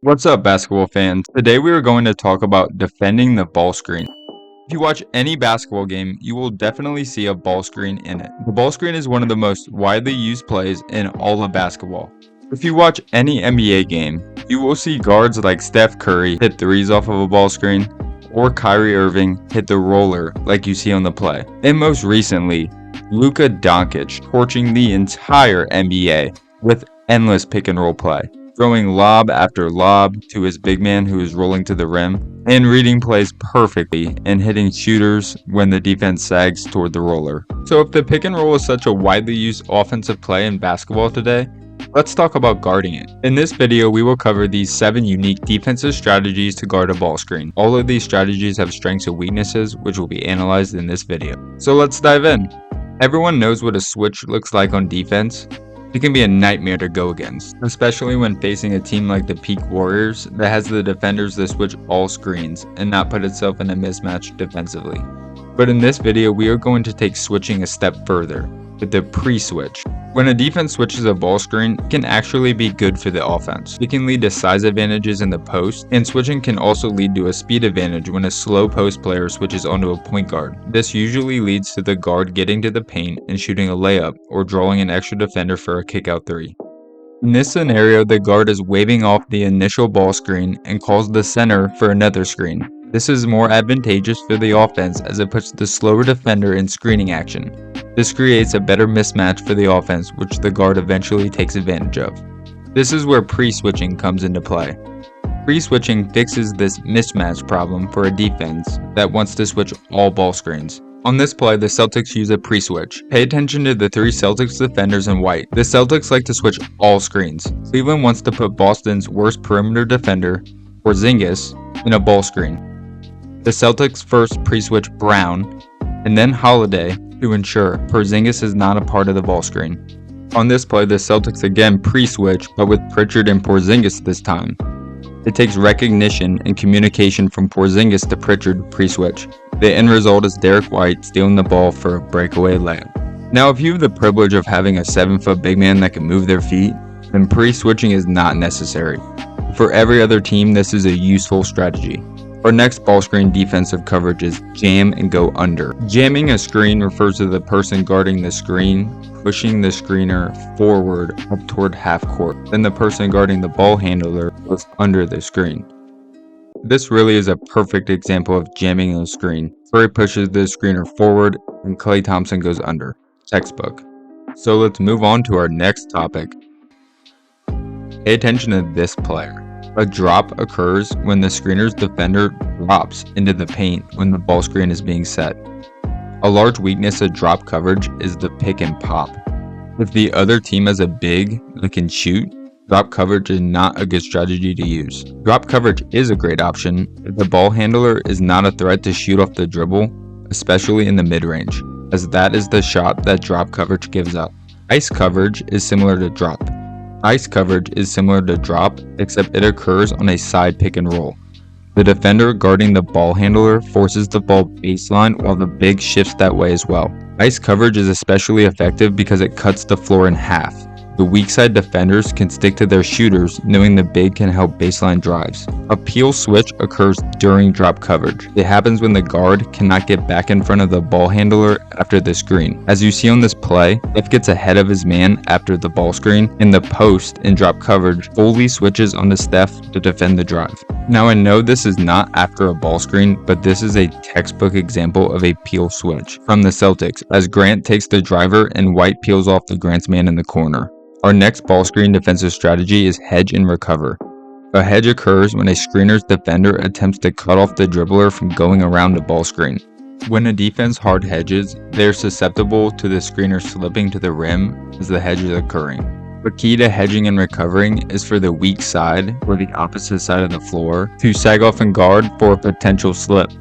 What's up, basketball fans? Today we are going to talk about defending the ball screen. If you watch any basketball game, you will definitely see a ball screen in it. The ball screen is one of the most widely used plays in all of basketball. If you watch any NBA game, you will see guards like Steph Curry hit threes off of a ball screen, or Kyrie Irving hit the roller like you see on the play. And most recently, Luka Doncic torching the entire NBA with endless pick and roll play, throwing lob after lob to his big man who is rolling to the rim, and reading plays perfectly and hitting shooters when the defense sags toward the roller. So if the pick and roll is such a widely used offensive play in basketball today, let's talk about guarding it. In this video, we will cover these 7 unique defensive strategies to guard a ball screen. All of these strategies have strengths and weaknesses, which will be analyzed in this video. So let's dive in. Everyone knows what a switch looks like on defense. It can be a nightmare to go against, especially when facing a team like the Peak Warriors that has the defenders that switch all screens and not put itself in a mismatch defensively. But in this video, we are going to take switching a step further with the pre-switch. When a defense switches a ball screen, it can actually be good for the offense. It can lead to size advantages in the post, and switching can also lead to a speed advantage when a slow post player switches onto a point guard. This usually leads to the guard getting to the paint and shooting a layup or drawing an extra defender for a kick-out three. In this scenario, the guard is waving off the initial ball screen and calls the center for another screen. This is more advantageous for the offense as it puts the slower defender in screening action. This creates a better mismatch for the offense, which the guard eventually takes advantage of. This is where pre-switching comes into play. Pre-switching fixes this mismatch problem for a defense that wants to switch all ball screens. On this play, the Celtics use a pre-switch. Pay attention to the 3 Celtics defenders in white. The Celtics like to switch all screens. Cleveland wants to put Boston's worst perimeter defender, Porzingis, in a ball screen. The Celtics first pre-switch Brown, and then Holiday to ensure Porzingis is not a part of the ball screen. On this play, the Celtics again pre-switch, but with Pritchard and Porzingis this time. It takes recognition and communication from Porzingis to Pritchard pre-switch. The end result is Derek White stealing the ball for a breakaway layup. Now, if you have the privilege of having a 7-foot big man that can move their feet, then pre-switching is not necessary. For every other team, this is a useful strategy. Our next ball screen defensive coverage is jam and go under. Jamming a screen refers to the person guarding the screen pushing the screener forward up toward half court. Then the person guarding the ball handler goes under the screen. This really is a perfect example of jamming a screen. Curry pushes the screener forward and Klay Thompson goes under. Textbook. So let's move on to our next topic. Pay attention to this player. A drop occurs when the screener's defender drops into the paint when the ball screen is being set. A large weakness of drop coverage is the pick and pop. If the other team has a big that can shoot, drop coverage is not a good strategy to use. Drop coverage is a great option if the ball handler is not a threat to shoot off the dribble, especially in the mid-range, as that is the shot that drop coverage gives up. Ice coverage is similar to drop. Ice coverage is similar to drop, except it occurs on a side pick and roll. The defender guarding the ball handler forces the ball baseline while the big shifts that way as well. Ice coverage is especially effective because it cuts the floor in half. The weak side defenders can stick to their shooters, knowing the big can help baseline drives. A peel switch occurs during drop coverage. It happens when the guard cannot get back in front of the ball handler after the screen. As you see on this play, Steph gets ahead of his man after the ball screen, and the post in drop coverage fully switches onto Steph to defend the drive. Now I know this is not after a ball screen, but this is a textbook example of a peel switch from the Celtics, as Grant takes the driver and White peels off the Grant's man in the corner. Our next ball screen defensive strategy is hedge and recover. A hedge occurs when a screener's defender attempts to cut off the dribbler from going around the ball screen. When a defense hard hedges, they are susceptible to the screener slipping to the rim as the hedge is occurring. The key to hedging and recovering is for the weak side, or the opposite side of the floor, to sag off and guard for a potential slip.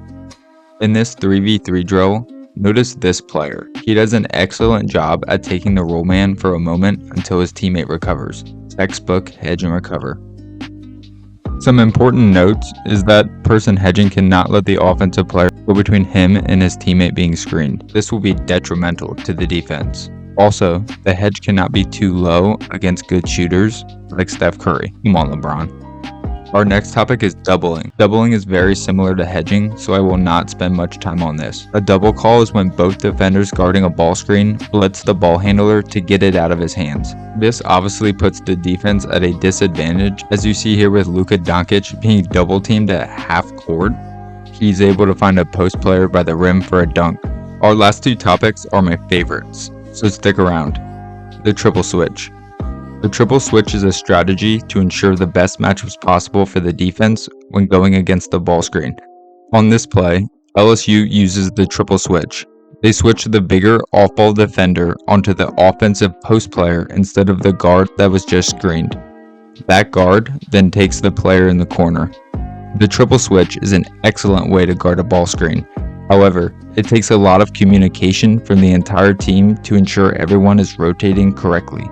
In this 3v3 drill, notice this player. He does an excellent job at taking the roll man for a moment until his teammate recovers. Textbook hedge and recover. Some important notes is that person hedging cannot let the offensive player go between him and his teammate being screened. This will be detrimental to the defense. Also, the hedge cannot be too low against good shooters like Steph Curry. Come on, LeBron. Our next topic is doubling. Doubling is very similar to hedging, so I will not spend much time on this. A double call is when both defenders guarding a ball screen blitz the ball handler to get it out of his hands. This obviously puts the defense at a disadvantage, as you see here with Luka Doncic being double teamed at half court. He's able to find a post player by the rim for a dunk. Our last two topics are my favorites, so stick around. The triple switch. The triple switch is a strategy to ensure the best matchups possible for the defense when going against the ball screen. On this play, LSU uses the triple switch. They switch the bigger off-ball defender onto the offensive post player instead of the guard that was just screened. That guard then takes the player in the corner. The triple switch is an excellent way to guard a ball screen. However, it takes a lot of communication from the entire team to ensure everyone is rotating correctly.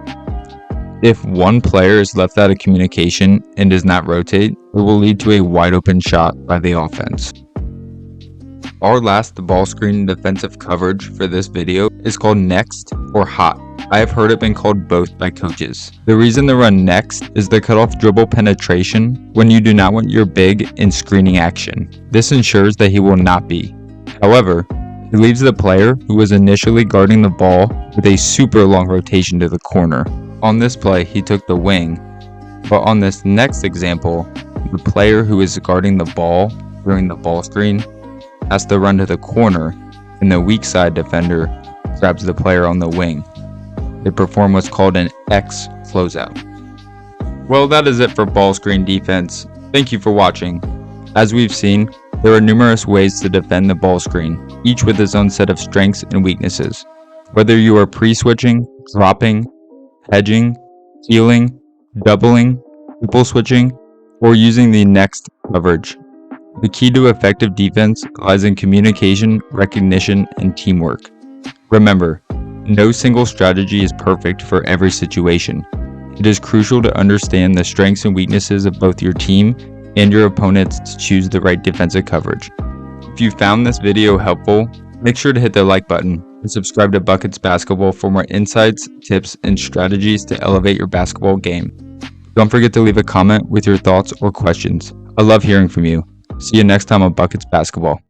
If one player is left out of communication and does not rotate, it will lead to a wide open shot by the offense. Our last ball screen defensive coverage for this video is called next or hot. I have heard it been called both by coaches. The reason to run next is the cutoff dribble penetration when you do not want your big in screening action. This ensures that he will not be. However, it leaves the player who was initially guarding the ball with a super long rotation to the corner. On this play, he took the wing, but on this next example, the player who is guarding the ball during the ball screen has to run to the corner, and the weak side defender grabs the player on the wing. They perform what's called an X closeout. Well, that is it for ball screen defense. Thank you for watching. As we've seen, there are numerous ways to defend the ball screen, each with its own set of strengths and weaknesses. Whether you are pre-switching, dropping, hedging, healing, doubling, triple switching, or using the next coverage, the key to effective defense lies in communication, recognition, and teamwork. Remember, no single strategy is perfect for every situation. It is crucial to understand the strengths and weaknesses of both your team and your opponents to choose the right defensive coverage. If you found this video helpful, make sure to hit the like button and subscribe to Buckets Basketball for more insights, tips, and strategies to elevate your basketball game. Don't forget to leave a comment with your thoughts or questions. I love hearing from you. See you next time on Buckets Basketball.